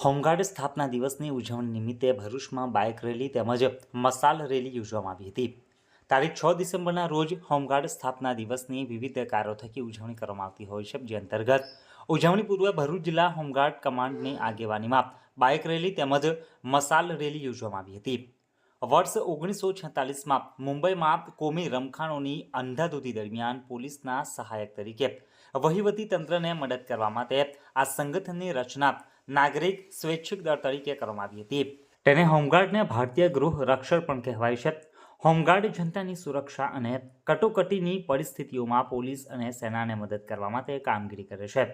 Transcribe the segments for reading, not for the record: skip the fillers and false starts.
Home guard સ્થાપના દિવસની ઉજવણી નિમિત્તે ભરૂચમાં બાઇક રેલી તેમજ મશાલ રેલી યોજવામાં આવી હતી। તારીખ 6 ડિસેમ્બરના રોજ હોમગાર્ડ સ્થાપના દિવસની વિવિધ કાર્યો થકી ઉજવણી કરવામાં આવતી હોય છે, જે અંતર્ગત ઉજવણી પૂર્વે ભરૂચ જિલ્લા હોમગાર્ડ કમાન્ડની આગેવાનીમાં બાઇક રેલી તેમજ મશાલ રેલી યોજવામાં આવી હતી। વર્ષ 1946માં મુંબઈમાં કોમી રમખાણોની અંધાધૂંધી દરમિયાન પોલીસના સહાયક તરીકે વહીવટી તંત્રને મદદ કરવા માટે આ સંગઠનની રચના નાગરિક સ્વૈચ્છિક દળ તરીકે કરવામાં આવી હતી। તેને હોમગાર્ડને ભારતીય ગૃહ રક્ષક પણ કહેવાય છે। હોમગાર્ડ જનતાની સુરક્ષા અને કટોકટીની પરિસ્થિતિઓમાં પોલીસ અને સેનાને મદદ કરવા માટે કામગીરી કરે છે।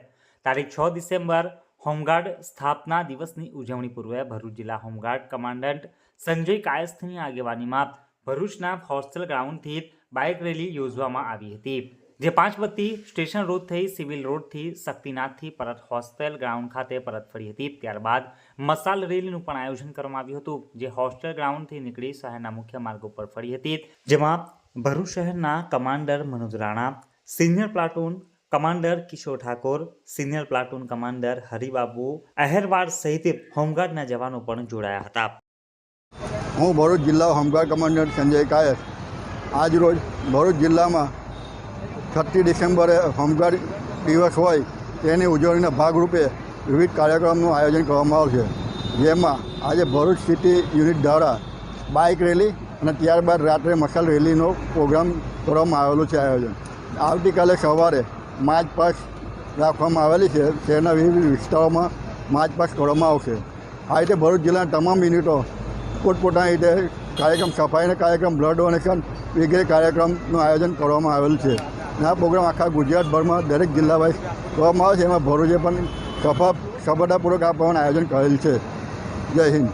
તારીખ 6 ડિસેમ્બર હોમગાર્ડ સ્થાપના દિવસની ઉજવણી પૂર્વે ભરૂચ જિલ્લા હોમગાર્ડ કમાન્ડન્ટ સંજય કાયસ્થની આગેવાનીમાં ભરૂચના હોસ્ટેલ ગ્રાઉન્ડથી બાઇક રેલી યોજવામાં આવી હતી, જે પાંચબત્તી સ્ટેશન રોડ થઈ સિવિલ રોડથી શક્તિનાથથી પરત હોસ્ટેલ ગ્રાઉન્ડ ખાતે પરત ફરી હતી। ત્યારબાદ મશાલ રેલીનું પણ આયોજન કરવામાં આવ્યું હતું, જે હોસ્ટેલ ગ્રાઉન્ડથી નીકળી શહેરના મુખ્ય માર્ગ ઉપર ફરી હતી, જેમાં ભરૂચ શહેરના commander Manoj Rana, senior platoon commander Kishor Thakor, senior platoon commander Haribabu Aherwad સહિત હોમગાર્ડના જવાનો પણ જોડાયા હતા। હું ભરૂચ જિલ્લા હોમગાર્ડ કમાન્ડર સંજય કાયસ આજરોજ ભરૂચ જિલ્લામાં 6 ડિસેમ્બરે હોમગાર્ડ દિવસ હોય તેની ઉજવણીના ભાગરૂપે વિવિધ કાર્યક્રમનું આયોજન કરવામાં આવશે, જેમાં આજે ભરૂચ સિટી યુનિટ દ્વારા બાઇક રેલી અને ત્યારબાદ રાત્રે મશાલ રેલીનો પ્રોગ્રામ કરવામાં આવેલો છે। આયોજન આવતીકાલે સવારે માર્ચ પાસ્ટ રાખવામાં આવેલી છે। શહેરના વિવિધ વિસ્તારોમાં માર્ચ પાસ્ટ કરવામાં આવશે। આ રીતે ભરૂચ જિલ્લાના તમામ યુનિટો પોતપોતાની રીતે કાર્યક્રમ સફાઈના કાર્યક્રમ, બ્લડ ડોનેશન વગેરે કાર્યક્રમનું આયોજન કરવામાં આવેલું છે। આ પ્રોગ્રામ આખા ગુજરાતભરમાં દરેક જિલ્લા વાઇઝ કરવામાં આવે છે। એમાં ભરૂચે પણ સફળતાપૂર્વક આપવાનું આયોજન કરેલ છે। જય હિન્દ।